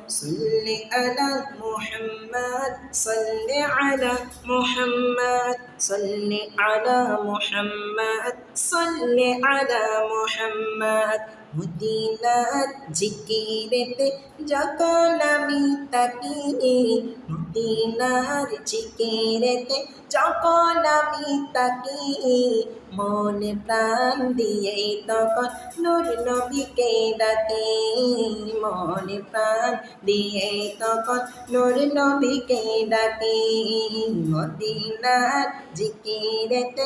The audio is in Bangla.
صل على محمد صل على محمد صل على محمد صل على محمد মদিনার জিকিরেতে যখন আমি তাকি মদিনার জিকিরেতে যখন আমি তাকি মনে প্রাণ দিয়ে তখন নূর নবীকে ডাকি মনে প্রাণ দিয়ে তখন নূর নবীকে ডাকি মদিনার জিকিরেতে